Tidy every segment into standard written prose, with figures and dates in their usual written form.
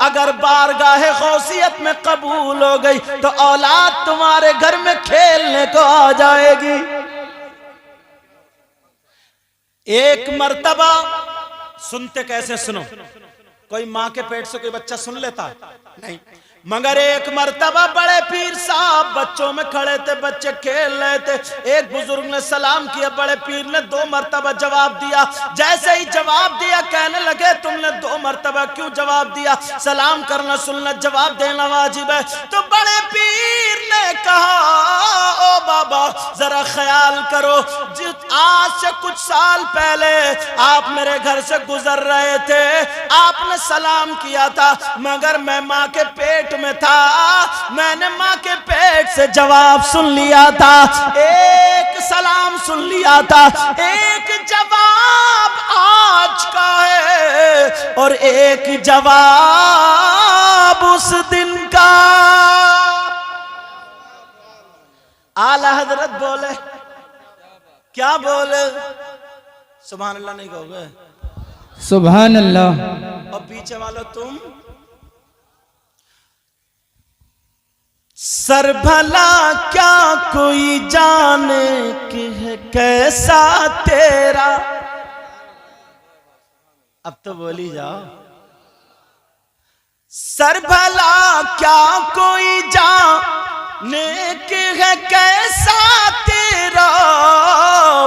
अगर बारगाहे गौसियत में कबूल हो गई तो औलाद तुम्हारे घर में खेलने को आ जाएगी। एक मर्तबा, सुनते कैसे सुनो, कोई माँ के पेट से कोई बच्चा सुन लेता नहीं, मगर एक मर्तबा बड़े पीर साहब बच्चों में खड़े थे, बच्चे खेल रहे थे। एक बुजुर्ग ने सलाम किया, बड़े पीर ने 2 मर्तबा जवाब दिया। जैसे ही जवाब दिया कहने लगे तुमने 2 मर्तबा क्यों जवाब दिया, सलाम करना सुनना जवाब देना वाजिब है। तो बड़े पीर ने कहा ओ बाबा जरा ख्याल करो, आज से कुछ साल पहले आप मेरे घर से गुजर रहे थे, आपने सलाम किया था, मगर मैं माँ के पेट में था, मैंने माँ के पेट से जवाब सुन लिया था, एक सलाम सुन लिया था, एक जवाब आज का है और एक जवाब उस दिन का। आला हजरत बोले, क्या बोले? सुभान अल्लाह नहीं कहोगे? सुभान अल्लाह। और पीछे वालों तुम, सर भला क्या कोई जाने कि है कैसा तेरा। अब तो बोली जाओ, सर भला क्या कोई जाने कि है कैसा तेरा।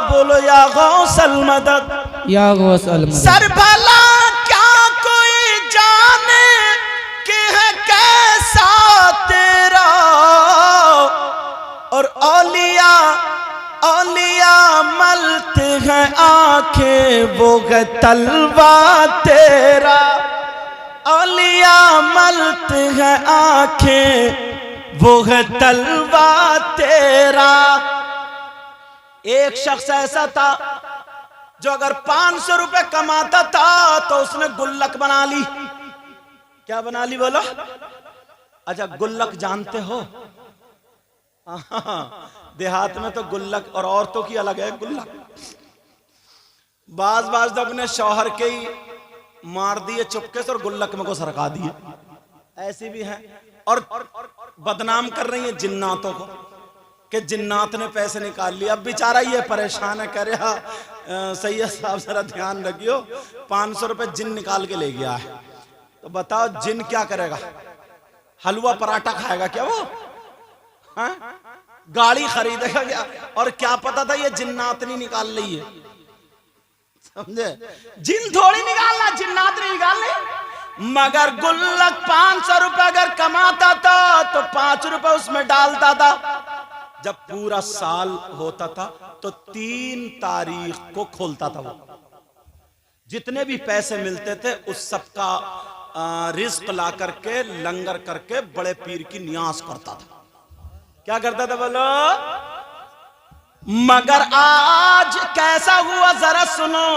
बोलो या गौसल मदद, या गौसल मदद। सर भला क्या कोई जाने कि है कैसा तेरा। और औलिया औलिया मलते हैं आंखें वो है तलवा तेरा। औलिया मलते हैं आंखें वो है तलवा तेरा। एक शख्स ऐसा था जो अगर 500 रुपए कमाता था तो उसने गुल्लक बना ली। क्या बना ली बोलो? अच्छा, गुल्लक जानते हो? देहात में तो गुल्लक और औरतों की अलग है गुल्लक। बाज तो अपने शौहर के ही मार दिए चुपके से और गुल्लक में को सरका दिए, ऐसी भी हैं। और बदनाम कर रही है जिन्नातों को कि जिन्नात ने पैसे निकाल लिए। अब बेचारा ये परेशान है, कह रहा सैयद साहब जरा ध्यान रखियो, 500 रुपए जिन निकाल के ले गया है। तो बताओ जिन क्या करेगा? हलवा पराठा खाएगा क्या वो? हाँ? गाड़ी खरीदेगा क्या? और क्या पता था ये जिन्नात नहीं निकाल रही है, समझे? जिन थोड़ी निकालना, जिन्नात नहीं निकालनी। मगर गुल्लक 500 रुपए अगर कमाता था तो 5 रुपए उसमें डालता था। जब पूरा साल होता था तो 3 तारीख को खोलता था वो। जितने भी पैसे मिलते थे उस सबका रिस्क ला करके लंगर करके बड़े पीर की नियाज करता था। क्या करता था बोलो? मगर आज कैसा हुआ जरा सुनो।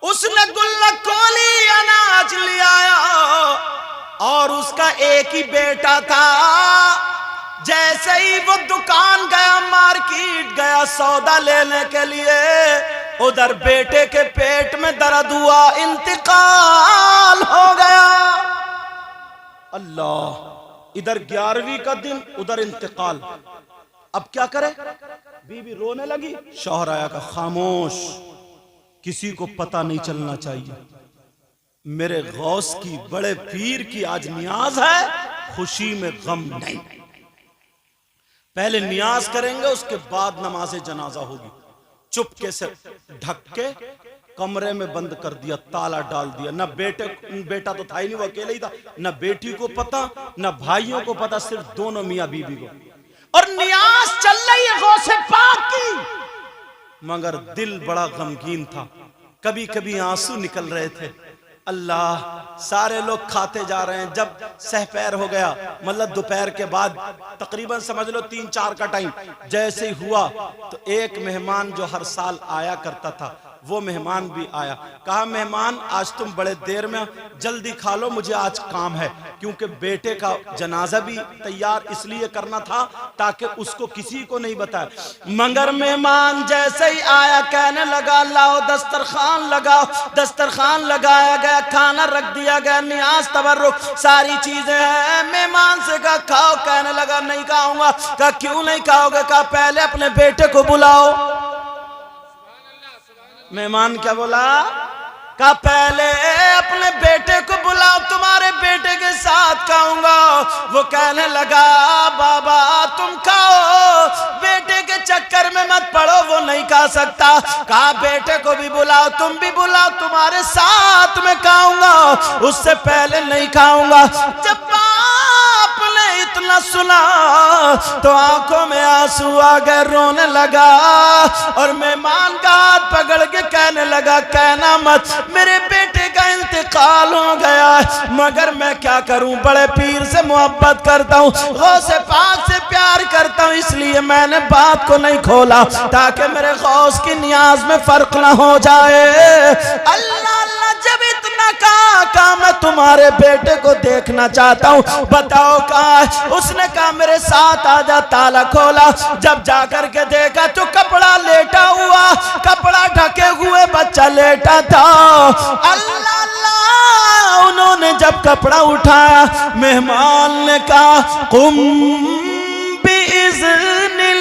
उसने गुल्लक खोली, अनाज ले आया और उसका एक ही बेटा था। जैसे ही वो दुकान गया, मार्केट गया सौदा लेने के लिए, उधर बेटे के पेट में दर्द हुआ, इंतकाल हो गया। अल्लाह, इधर 11वीं का दिन, उधर इंतकाल। अब क्या करे? बीवी रोने लगी, शौहर आया का खामोश, किसी को पता नहीं चलना चाहिए। मेरे गौस की, बड़े पीर की आज नियाज है, खुशी में गम नहीं। पहले नियाज करेंगे, उसके बाद नमाज जनाजा होगी। चुपके से ढक के कमरे में बंद कर दिया, ताला डाल दिया। न बेटा तो था ही नहीं, वो अकेले ही था। न बेटी को पता, न भाइयों को पता, सिर्फ दोनों मियां बीवी को। और नियाज चल रही है गौसे पाक की, मगर दिल बड़ा गमगीन था। कभी कभी आंसू निकल रहे थे। अल्लाह, सारे लोग खाते जा रहे हैं। जब सहपैर हो गया, मतलब दोपहर के बाद तकरीबन समझ लो 3-4 का टाइम जैसे ही हुआ, तो एक मेहमान जो हर साल आया करता था, वो मेहमान भी आया। कहा मेहमान आज तुम बड़े देर में, जल्दी खा लो, मुझे आज काम है, क्योंकि बेटे का जनाजा भी तैयार इसलिए करना था ताकि उसको किसी को नहीं बताए। मगर मेहमान जैसे ही आया कहने लगा लाओ दस्तरखान लगाओ। दस्तरखान लगाया गया, खाना रख दिया गया, नियाज तबर्रुक सारी चीजें हैं। मेहमान से कहा खाओ, कहने लगा नहीं खाऊंगा। कहा क्यों नहीं खाओगे? कहा पहले अपने बेटे को बुलाओ। मेहमान क्या बोला? कहा पहले अपने बेटे को बुलाओ, तुम्हारे बेटे के साथ खाऊंगा। वो कहने लगा बाबा तुम खाओ, बेटे के चक्कर में मत पड़ो, वो नहीं खा सकता। कहा बेटे को भी बुलाओ, तुम भी बुलाओ, तुम्हारे साथ में खाऊंगा, उससे पहले नहीं खाऊंगा। जब आपने इतना सुना तो आंखों में आंसू आ गए, रोने लगा और मेहमान का हाथ पकड़ के कहने लगा कहना मत, मेरे बेटे का इंतकाल हो गया, मगर मैं क्या करूं, बड़े पीर से मोहब्बत करता हूं, गौसे पाक से प्यार करता हूं, इसलिए मैंने बात को नहीं खोला ताकि मेरे गौस की नियाज में फर्क ना हो जाए। अल्लाह अल्लाह जब इतना कहा मैं तुम्हारे बेटे को देखना चाहता हूं, बताओ कहा? उसने कहा मेरे साथ आजा। ताला खोला, जब जाकर के देखा तो कपड़ा लेटा हुआ, कपड़ा ढके हुए बच्चा लेटा था। अल्लाह अल्लाह, उन्होंने जब कपड़ा उठाया मेहमान ने कहा कुम बिइज़्निल्लाह,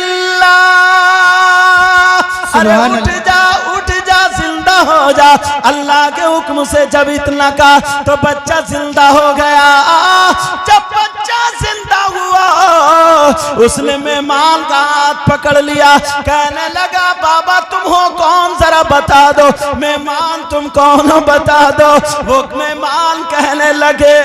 अरे उठ जा जिंदा हो जा। अल्लाह के हुक्म से जब इतना कहा तो बच्चा जिंदा हो गया। जब बच्चा जिंदा हुआ उसने मेहमान का हाथ पकड़ लिया, कहने लगा बाबा तुम हो कौन, जरा बता दो। मेहमान तुम कौन हो बता दो। वो मेहमान कहने लगे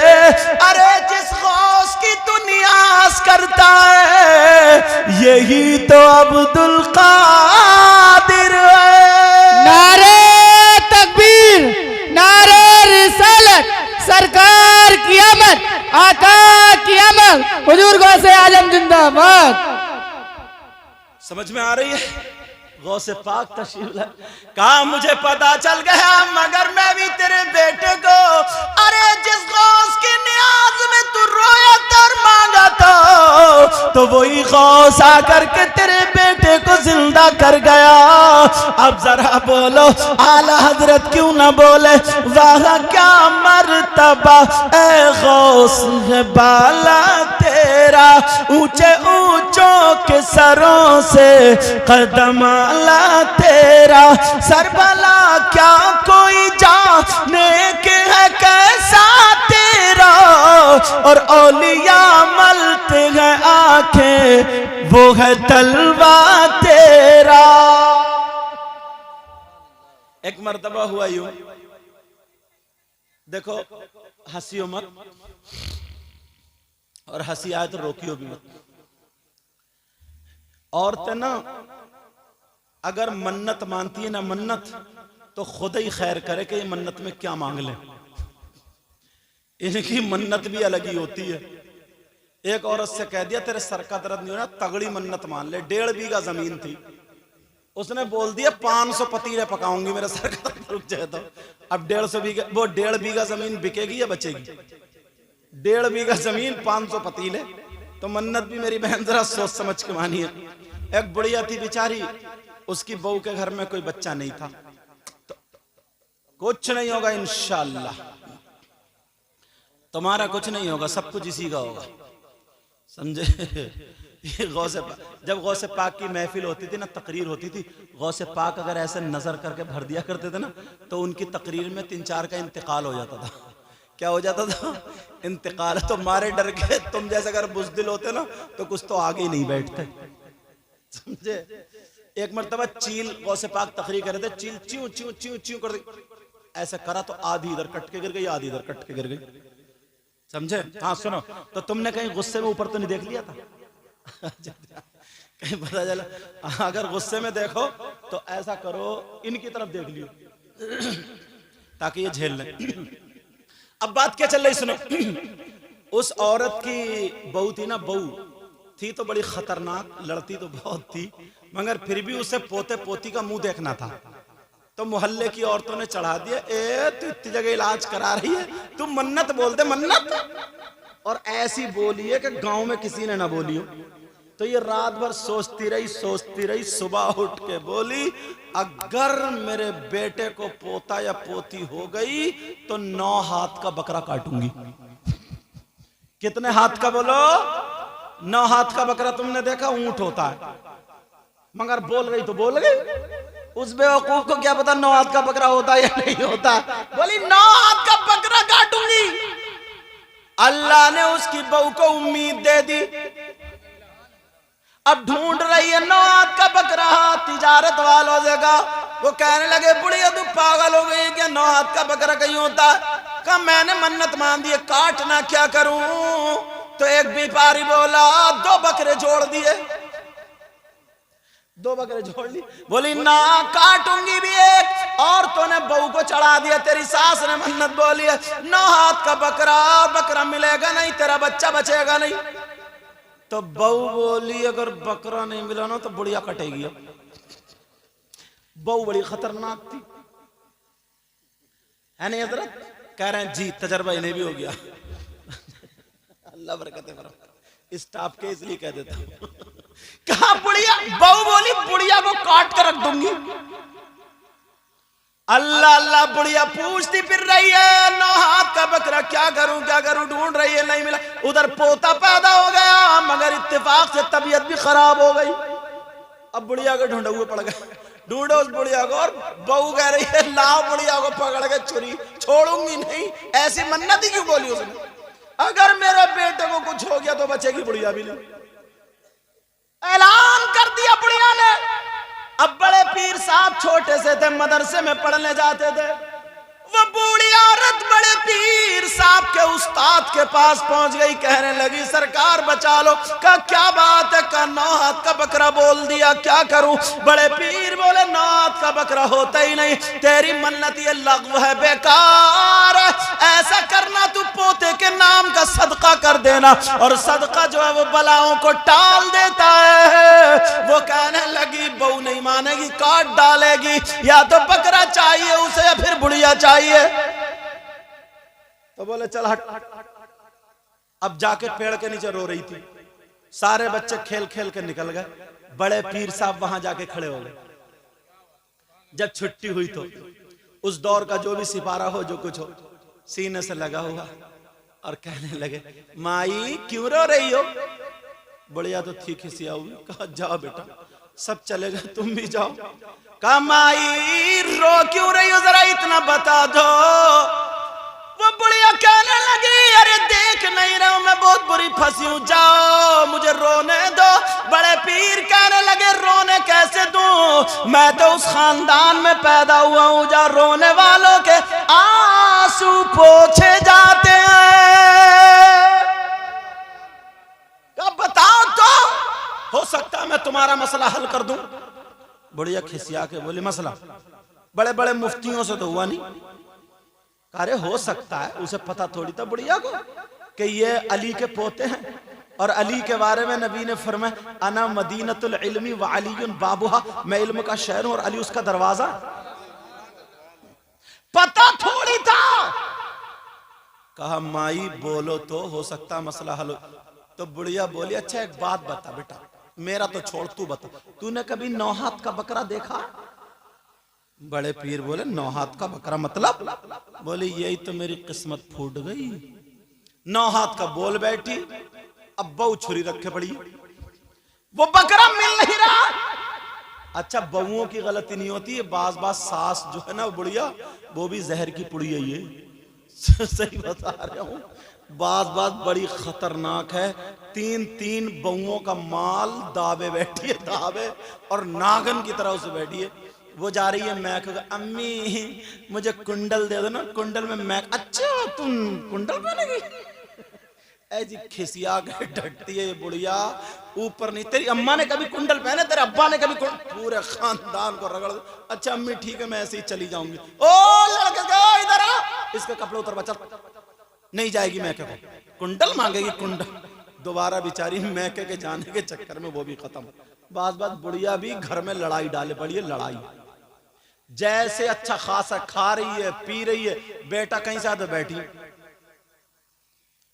अरे जिस गौस की तू नियाज करता है यही तो अब्दुल कादिर है। नारे तकबीर, नारे रिसालत, सरकार की आमद, आका की आमद, हुजूर गौसे आजम जिंदाबाद। समझ में आ रही है? गौसे पाक तशरीफ ला। कहा मुझे पता चल गया, मगर मैं भी तेरे बेटे को, अरे जिस गौस की नियाज में तू रोया था और मांगा था तो वही गौस आकर के तेरे बेटे को जिंदा कर गया। अब जरा बोलो आला हजरत क्यों ना बोले वाह क्या मर्तबा ए गौस है बाला तेरा, ऊंचे ऊंचों के सरों से कदम आला तेरा, सरबला क्या कोई जाने के है कैसा तेरा, और औलिया मलते हैं आंखें वो है तलवा तेरा। एक मर्तबा हुआ यूं, देखो हंसियो मत और हंसी आए तो रोकियो भी मत। औरतें ना अगर मन्नत मानती है ना मन्नत, तो खुद ही खैर करे कि ये मन्नत में क्या मांग ले। इनकी मन्नत भी अलग ही होती है। एक औरत से कह दिया तेरे सर का दर्द नहीं हो रहा, तगड़ी मन्नत मान ले। 1.5 बीघा जमीन थी, उसने बोल दिया 500 पतीले पकाऊंगी मेरे सर का दर्द रुक जाए तो। अब 150 बीघा, वो 1.5 बीघा जमीन बिकेगी या बचेगी? 1.5 बीघा जमीन 500 पतीले, तो मन्नत भी मेरी बहन जरा सोच समझ के मानिए। एक बुढ़िया थी बेचारी, उसकी बहू के घर में कोई बच्चा नहीं था। तो कुछ नहीं होगा इंशाअल्लाह, तुम्हारा कुछ नहीं होगा, सब कुछ इसी का होगा, समझे? ये गौसे जब गौसे पाक की महफिल होती थी ना, तकरीर होती थी, गौसे पाक अगर ऐसे नजर करके भर दिया करते थे ना, तो उनकी तकरीर में 3-4 का इंतकाल हो जाता था। क्या हो जाता था? इंतकाल। तो मारे डर के तुम जैसे अगर बुज़दिल होते ना तो कुछ तो आगे ही नहीं बैठते, समझे? एक मर्तबा चील गौसे पाक तकरीर कर रहे थे, चील च्यू च्यू च्यू च्यू कर ऐसा करा तो आधी इधर कट के गिर गई, आधी इधर कट के गिर गई, समझे? हाँ सुनो, तो तुमने कहीं गुस्से में ऊपर तो नहीं देख लिया था? कहीं पता चला अगर गुस्से में देखो तो ऐसा करो, इनकी तरफ देख लियो ताकि ये झेल ले। अब बात क्या चल रही सुनो। उस औरत की बहू थी ना, बहू थी तो बड़ी खतरनाक, लड़ती तो बहुत थी, मगर फिर भी उसे पोते पोती का मुंह देखना था। तो मोहल्ले की औरतों ने चढ़ा दिया, ए तू इतनी जगह इलाज करा रही है, तू मन्नत बोल दे मन्नत। और ऐसी बोली है कि गांव में किसी ने ना बोली हो। तो ये रात भर सोचती रही, सुबह उठ के बोली, अगर मेरे बेटे को पोता या पोती हो गई तो 9 हाथ का बकरा काटूंगी। कितने हाथ का बोलो? 9 हाथ का बकरा। तुमने देखा ऊंट होता है, मगर बोल रही तो बोल गई। उस बेवकूफ को क्या पता 9 हाथ का बकरा होता या नहीं होता। बोली 9 हाथ का बकरा काटूंगी। अल्लाह ने उसकी बहू को उम्मीद दे दी। अब ढूंढ रही है 9 हाथ का बकरा तिजारत वालों से का। वो कहने लगे, बुढ़िया तू पागल हो गई क्या? 9 हाथ का बकरा कहीं होता? कहा मैंने मन्नत मान दी, काटना क्या करूं? तो एक व्यापारी बोला, 2 बकरे जोड़ दिए। 2 बकरे जोड़ ली। बोली ना काटूंगी भी एक। और तो ने बहू को चढ़ा दिया, तेरी सास ने मन्नत बोली है 9 हाथ का बकरा, बकरा मिलेगा नहीं, तेरा बच्चा बचेगा नहीं। तो बहू बोली अगर बकरा नहीं मिला ना तो बुढ़िया कटेगी। बहू बड़ी खतरनाक थी, है नहीं हजरत? कह रहे हैं जी, तजर्बा इन्हें भी हो गया। अल्लाह बरकत है। स्टाफ के इसलिए कह देता हूं। कहा बुढ़िया, बहू बोली बुढ़िया को काट कर रख दूंगी। अल्लाह अल्लाह बुढ़िया पूछती फिर रही है, 9 हाथ का बकरा क्या करूं ढूंढ रही है, नहीं मिला। उधर पोता पैदा हो गया, मगर इत्तेफाक से तबीयत भी खराब हो गई। अब बुढ़िया को ढूंढे हुए पड़ गए। ढूंढो उस बुढ़िया को। और बहू कह रही है लाओ बुढ़िया को पकड़ के छुरी, छोड़ूंगी नहीं। ऐसी मन्नत ही क्यों बोली उसने? अगर मेरे बेटे को कुछ हो गया तो बचेगी बुढ़िया भी नहीं। ऐलान कर दिया बुढ़िया ने। अब बड़े पीर साहब छोटे से थे, मदरसे में पढ़ने जाते थे। वो बूढ़ी औरत बड़े पीर साहब के उस्ताद के पास पहुंच गई, कहने लगी सरकार बचा लो। कहा क्या बात है? कहा 9 हाथ का बकरा बोल दिया, क्या करूं? बड़े पीर बोले 9 हाथ का बकरा होता ही नहीं, तेरी मन्नत ये लग़्व है, बेकार है। ऐसा करना, तू पोते के नाम का सदका कर देना, और सदका जो है वो बलाओं को टाल देता है। वो कहने लगी बहू नहीं मानेगी, काट डालेगी। या तो बकरा चाहिए उसे या फिर बुढ़िया चाहिए। तो बोले चल हट। अब जाके पेड़ के नीचे रो रही थी। सारे बच्चे खेल खेल के निकल गए। बड़े पीर साहब वहां जाके खड़े हो गए। जब छुट्टी हुई तो उस दौर का जो भी सिपारा हो, जो कुछ हो, सीने से लगा हुआ, और कहने लगे माई क्यों रो रही हो? बढ़िया तो थी खिसिया हुई। कहा जाओ बेटा, सब चले गए, तुम भी जाओ। कहा माई रो क्यों रही हो, जरा इतना बता दो। वो बुढ़िया कहने लगी अरे देख नहीं रहा हूं, मैं बहुत बुरी फंसी हूं, जाओ मुझे रोने दो। बड़े पीर कहने लगे रोने कैसे दूं, मैं तो उस खानदान में पैदा हुआ हूं जहां रोने वालों के आंसू पोंछे जाते हैं। कब बताओ तो, हो सकता है मैं तुम्हारा मसला हल कर दूं। बुढ़िया खिसिया के बोली मसला बड़े बड़े मुफ्तियों से तो हुआ नहीं। अरे हो सकता है, उसे पता थोड़ी था बुढ़िया को कि ये अली के पोते हैं, और अली के बारे में नबी ने फरमाया अना मदीनतुल इल्मी व अलीयुन बाबुहा, मैं इल्म का शहर हूं और अली उसका दरवाजा। पता थोड़ी था। कहा माई बोलो तो हो सकता मसला हल हो। तो बुढ़िया बोली अच्छा एक बात बता बेटा, मेरा तो छोड़, तू बता, तूने कभी 9 हाथ का बकरा देखा? बड़े पीर बोले 9 हाथ का बकरा मतलब? बोले यही तो मेरी किस्मत फूट गई। 9 हाथ का बोल बैठी, अब बहू छुरी रखे पड़ी, वो बकरा मिल नहीं रहा। अच्छा बहुओं की गलती नहीं होती है, बाज बाज सास जो है ना बुढ़िया, वो भी जहर की पुड़ी है ये। सही बता रहा हूं, बात बड़ी खतरनाक है। 3 बहुओं का माल दावे बैठी है, दावे, और नागन की तरह उसे बैठी है। वो जा रही है मैक, अम्मी मुझे कुंडल दे दो ना, कुंडल में मैक। अच्छा तुम कुंडल पहनेगी? ऐसी खिसिया के डटती है ये बुढ़िया, ऊपर नहीं। तेरी अम्मा ने कभी कुंडल पहने, तेरे अब्बा ने कभी पूरे खानदान को रगड़। अच्छा अम्मी ठीक है, मैं ऐसे ही चली जाऊंगी। ओ लड़के इधर आ, इसके कपड़े उतर बचा। नहीं जाएगी मैके को, कुंडल मांगेगी कुंडल। दोबारा बेचारी मैके के जाने के चक्कर में वो भी खत्म। बात बुढ़िया भी घर में लड़ाई डाले पड़ी है, लड़ाई। जैसे अच्छा खासा खा रही है, पी रही है, बेटा कहीं से आता बैठी,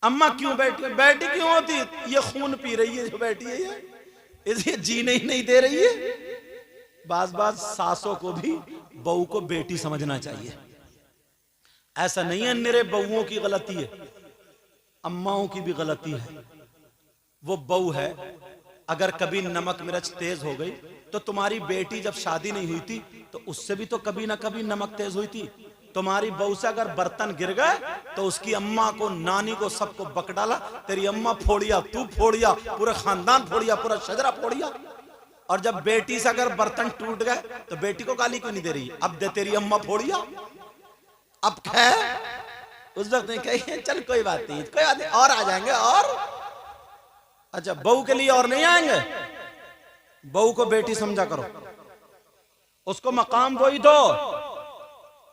अम्मा क्यों बैठी, बैठी क्यों होती, ये खून पी रही है जो बैठी है, ये इसलिए जीने ही नहीं दे रही है। बाज बाज सासों को भी बहू को बेटी समझना चाहिए। ऐसा नहीं है मेरे बहुओं की गलती है, अम्माओं की भी गलती है। वो बहू है, अगर कभी नमक मिर्च तेज हो गई तो तुम्हारी बेटी जब शादी नहीं हुई थी तो उससे भी तो कभी ना कभी नमक तेज हुई थी। तुम्हारी बहू से अगर बर्तन गिर गए तो उसकी अम्मा को, नानी को, सबको बक डाला, तेरी अम्मा फोड़िया, तू फोड़िया, पूरा खानदान फोड़िया, पूरा शजरा फोड़िया। और जब बेटी से अगर बर्तन टूट गए तो बेटी को गाली क्यों नहीं दे रही, अब दे तेरी अम्मा फोड़िया। अब खैर उस वक्त नहीं कही, चल कोई बात नहीं, कोई बात नहीं, और आ जाएंगे। और अच्छा, बहू के लिए और नहीं आएंगे, बहू को बेटी समझा करो, उसको मकाम वही दो।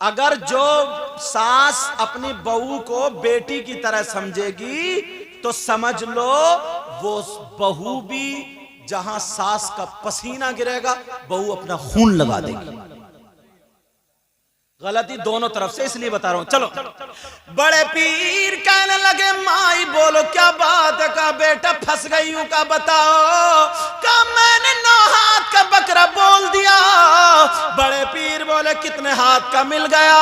अगर जो सास अपनी बहू को बेटी की तरह समझेगी तो समझ लो वो बहू भी जहां सास का पसीना गिरेगा बहू अपना खून लगा देगी। गलती दोनों तरफ से, इसलिए बता रहा हूं। चलो, बड़े पीर कहने लगे माई बोलो क्या बात है, का बेटा फंस गई हूं, का बताओ, का मैंने 9 हाथ का बकरा बोल दिया। बड़े पीर बोले कितने हाथ का मिल गया,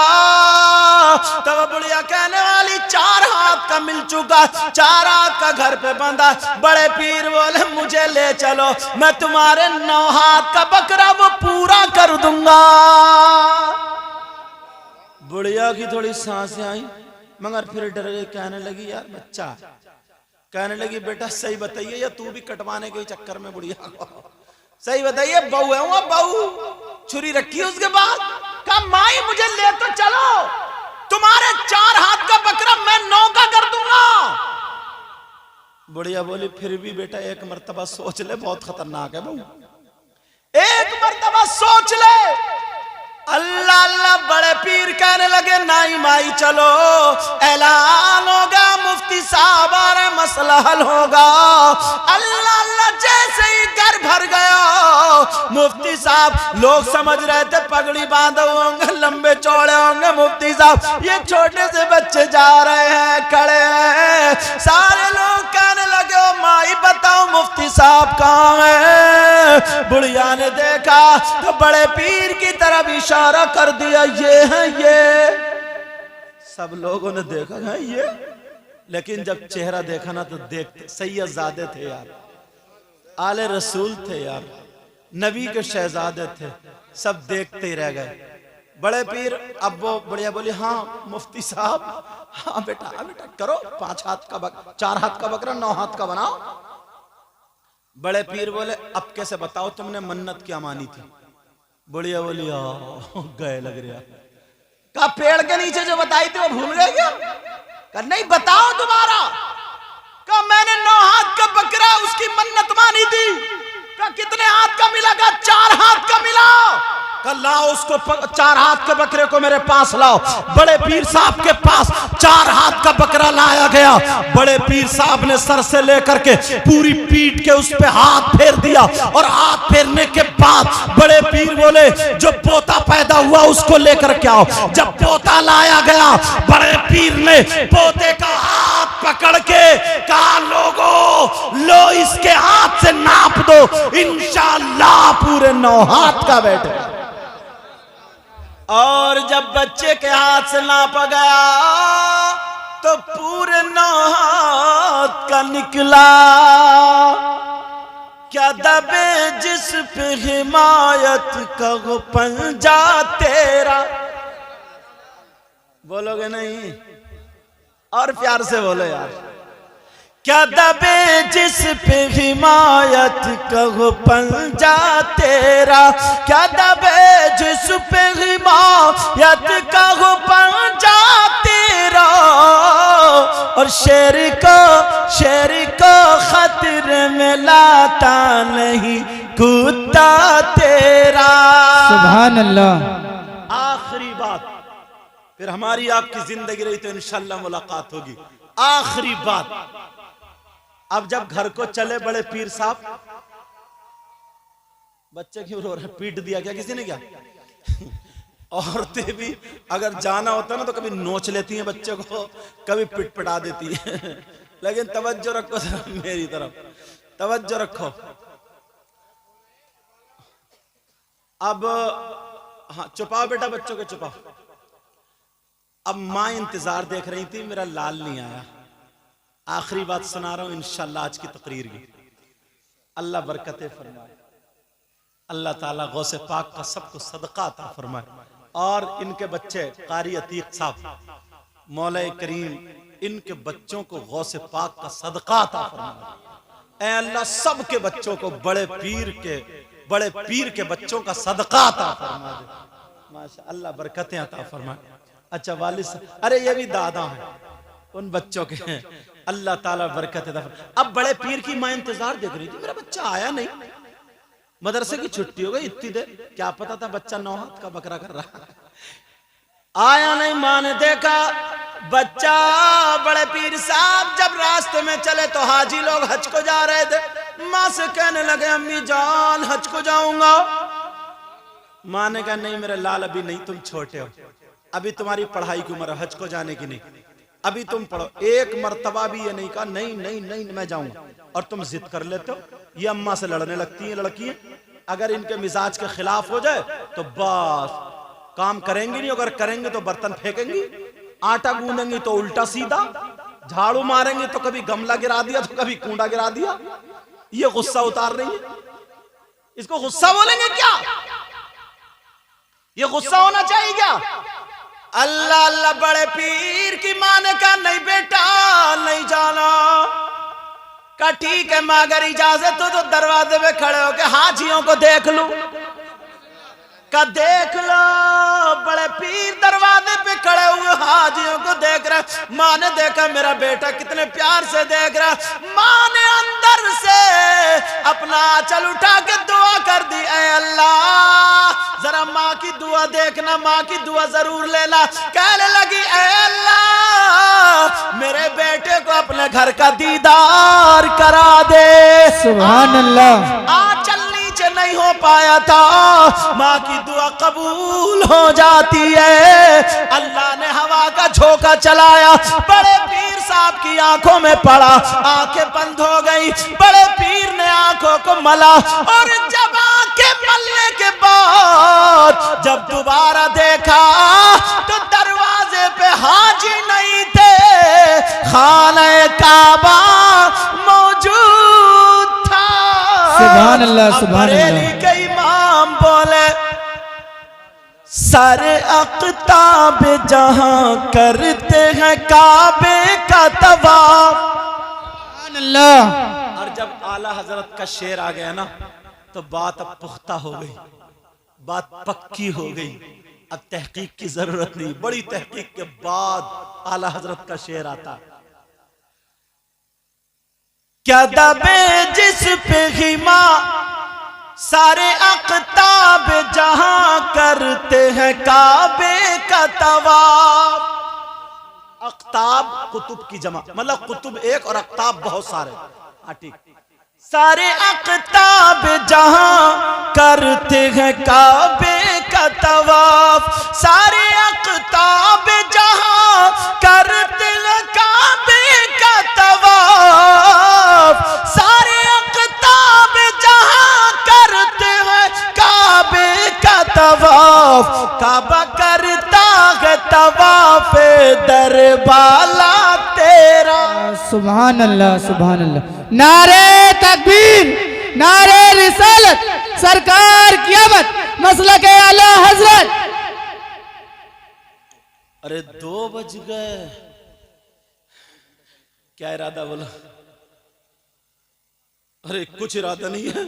तब बुढ़िया कहने वाली 4 हाथ का मिल चुका, 4 हाथ का घर पे बंधा। बड़े पीर बोले मुझे ले चलो, मैं तुम्हारे 9 हाथ का बकरा वो पूरा कर दूंगा। बुढ़िया की थोड़ी सांसें आई, मगर फिर डर गई, कहने लगी यार बच्चा, कहने लगी बेटा सही बताइए, या तू भी कटवाने के चक्कर में बुढ़िया को सही बताइए, बहू है वो, बहू छुरी रखी है उसके बाद, कहा माई मुझे ले तो चलो, तुम्हारे 4 हाथ का बकरा मैं 9 का कर दूंगा। बुढ़िया बोली फिर भी बेटा एक मर्तबा सोच ले, बहुत खतरनाक है बहू, एक मर्तबा सोच ले। अल्लाह अल्लाह, बड़े पीर कहने लगे नाई माई चलो, ऐलान होगा, मुफ्ती साहब आ रहे, मसला हल होगा। अल्लाह अल्लाह, जैसे ही घर भर गया, मुफ्ती साहब, लोग समझ रहे थे पगड़ी बांधे होंगे, लंबे चौड़े होंगे मुफ्ती साहब, ये छोटे से बच्चे जा रहे हैं, खड़े हैं। सारे लोग कहने लगे ओ माई बताओ मुफ्ती साहब कहाँ है। बुढ़िया ने देखा तो बड़े पीर की तरफ इशारा कर दिया, ये है ये। सब लोगों ने देखा है ये, लेकिन जब चेहरा देखा ना तो देखते सैयदजादे थे यार, आले रसूल थे यार, नबी के शहजादे थे, सब देखते ही रह गए। बड़े पीर, अब वो बढ़िया बोली हाँ मुफ्ती साहब, हाँ बेटा करो, 5 हाथ का 4 हाथ का बकरा 9 हाथ का बनाओ। बड़े पीर बोले अब कैसे बताओ तुमने मन्नत क्या मानी थी। बुढ़िया बोली गए लग रहा, कहा पेड़ के नीचे जो बताई थी वो भूल गए क्या, कहा नहीं बताओ दोबारा। कहा मैंने 9 हाथ का बकरा उसकी मन्नत मानी थी। कहा कितने हाथ का मिला, कहा 4 हाथ का मिला। कहा लाओ उसको 4 हाथ के बकरे को मेरे पास लाओ। बड़े पीर साहब के पास 4 हाथ का बकरा लाया गया। बड़े पीर साहब ने सर से लेकर के पूरी पीठ के उस पे हाथ फेर दिया, और हाथ फेरने के बाद बड़े पीर बोले जो पोता पैदा हुआ उसको लेकर के आओ। जब पोता लाया गया, बड़े पीर ने पोते का हाथ पकड़ के कहा लोगों लो इसके हाथ से नाप दो, इंशाअल्लाह पूरे 9 हाथ का बेटे। और जब बच्चे के हाथ से नापा गया तो पूरे 9 हाथ का निकला। क्या दबे जिस पे हिमायत का वो पंजा तेरा, बोलोगे नहीं और प्यार से बोलो यार। क्या दबे जिस पे हिमायत का वो पंजा तेरा, क्या दबे जिस पे हिमायत का वो पंजा तेरा, और शेर को खतरे में लाता नहीं कुत्ता तेरा। सुभान अल्लाह। आखिरी बात, फिर हमारी आपकी जिंदगी रही तो इंशाअल्लाह मुलाकात होगी। आखिरी बात, अब जब घर को चले बड़े पीर साहब, बच्चे क्यों रो रहे, पीट दिया क्या किसी ने क्या? औरतें भी अगर जाना होता ना तो कभी नोच लेती हैं बच्चे को, कभी पिटपिटा देती है। लेकिन तवज्जो रखो मेरी तरफ, तवज्जो रखो। अब हाँ, छुपाओ बेटा बच्चों के, छुपाओ। अब माँ इंतजार देख रही थी, मेरा लाल नहीं आया। आखिरी बात सुना रहा हूं इंशाल्लाह आज की तकरीर की। अल्लाह बरकतें फरमाए, अल्लाह ताला गौसे पाक का सबको सदका अता फरमाए। और इनके बच्चे कारी अतीक साहब, मौला करीम इनके बच्चों को गौसे पाक का सदका अता फरमाए। ऐ अल्लाह सबके बच्चों को बड़े पीर के बच्चों का सदका अता फरमा दे। माशा अल्लाह बरकतें अता फरमाए। अच्छा वालिद साहब, अरे ये भी दादा हैं उन बच्चों के हैं, अल्लाह ताला बरकत अता फरमाए। अब बड़े पीर की माँ इंतजार देख रही थी, मेरा बच्चा आया नहीं, मदरसे की छुट्टी हो गई इतनी देर, क्या पता था बच्चा 9 हाथ का बकरा कर रहा है, आया नहीं। माँ ने देखा बच्चा, बड़े पीर साहब जब रास्ते में चले तो हाजी लोग हज को जा रहे थे, माँ से कहने लगे अम्मी जान हज को जाऊंगा। माँ ने कहा नहीं मेरे लाल अभी नहीं, तुम छोटे हो, अभी तुम्हारी पढ़ाई की उम्र है, हज को जाने की नहीं, अभी तुम पढ़ो। एक मर्तबा भी ये नहीं कहा नहीं नहीं नहीं मैं जाऊंगा, और तुम जिद कर लेते हो। ये अम्मा से लड़ने लगती हैं लड़की, अगर इनके मिजाज के खिलाफ हो जाए तो बस काम करेंगी नहीं, अगर करेंगे तो बर्तन फेंकेंगी, आटा गूंदेंगी तो उल्टा सीधा, झाड़ू मारेंगी तो कभी गमला गिरा दिया तो कभी कूड़ा गिरा दिया। ये गुस्सा उतार रही है, इसको गुस्सा बोलेंगे क्या? ये गुस्सा होना चाहिए क्या? अल्लाह अल्लाह, बड़े पीर की मां ने कहा नहीं बेटा नहीं जाना। कहा ठीक है मां अगर इजाजत हो तो दरवाजे पे खड़े होके हाजियों को देख लूं। का देख लो, बड़े पीर दरवाजे पे खड़े हुए हाजियों को देख रहे। माँ ने देखा मेरा बेटा कितने प्यार से देख रहा, माँ ने अंदर से अपना आंचल उठा के दुआ कर दी, ऐ अल्लाह जरा माँ की दुआ देखना, माँ की दुआ जरूर लेना। कहने लगी ऐ अल्लाह मेरे बेटे को अपने घर का दीदार करा दे। सुभान अल्लाह। आंचल नीचे नहीं हो पाया था, माँ की दुआ कबूल हो जाती है। अल्लाह ने हवा का झोंका चलाया, बड़े पीर साहब की आंखों में पड़ा, आंखें बंद हो गई। बड़े पीर ने आंखों को मला, और जब आंखें मलने के बाद जब दोबारा देखा तो दरवाजे पे हाजी नहीं थे, खाने काबा मौजूद था। सुभान अल्लाह सुभान अल्लाह। के इमाम बोले सर अख्ताब जहां करते हैं काबे का तवाफ। सुभान अल्लाह। और जब आला हजरत का शेर आ गया ना तो बात अब पुख्ता हो गई, बात पक्की हो गई, अब तहकीक की जरूरत नहीं। बड़ी तहकीक के बाद आला हजरत का शेर आता, क्या दबे जिस पे हिमा सारे अख्ताब जहां करते हैं काबे का तवाफ। अख्ताब कुतुब की जमा, मतलब कुतुब एक और अख्ताब बहुत सारे। हाँ ठीक, सारे अख्ताब जहां करते हैं काबे का तवाफ, सारे अख्ताब जहां करते हैं काबे का तवाफ, सारे अख्ताब जहां करते हैं काबे का तवाफ। काबा करता है तवाफ दरबाला तेरा। सुभान अल्लाह सुभान अल्लाह। नारे तकबीर, नारे रिसालत, सरकार की आमद, मसलक आला हजरत। अरे 2 बज गए, क्या इरादा बोला? अरे कुछ इरादा नहीं है,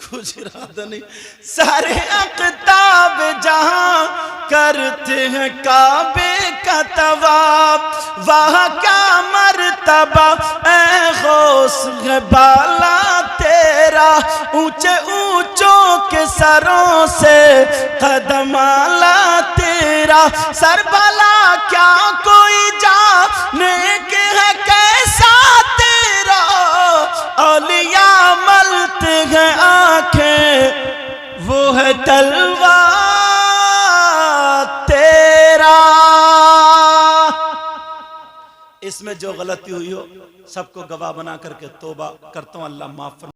कुछ इरादा नहीं। सारे अख्ताब जहां करते हैं काबे का तवाफ, वहां क्या मर्तबा ऐ गौस है बाला तेरा। ऊंचे ऊंचों के सरों से कदम आला तेरा। सर भला क्या कोई जाने के है कैसा तेरा। औलिया मलते हैं आंखें वो है तलवार जो गलती हुई हो सबको गवाह बना करके तौबा करता हूँ, अल्लाह माफ फरमाए।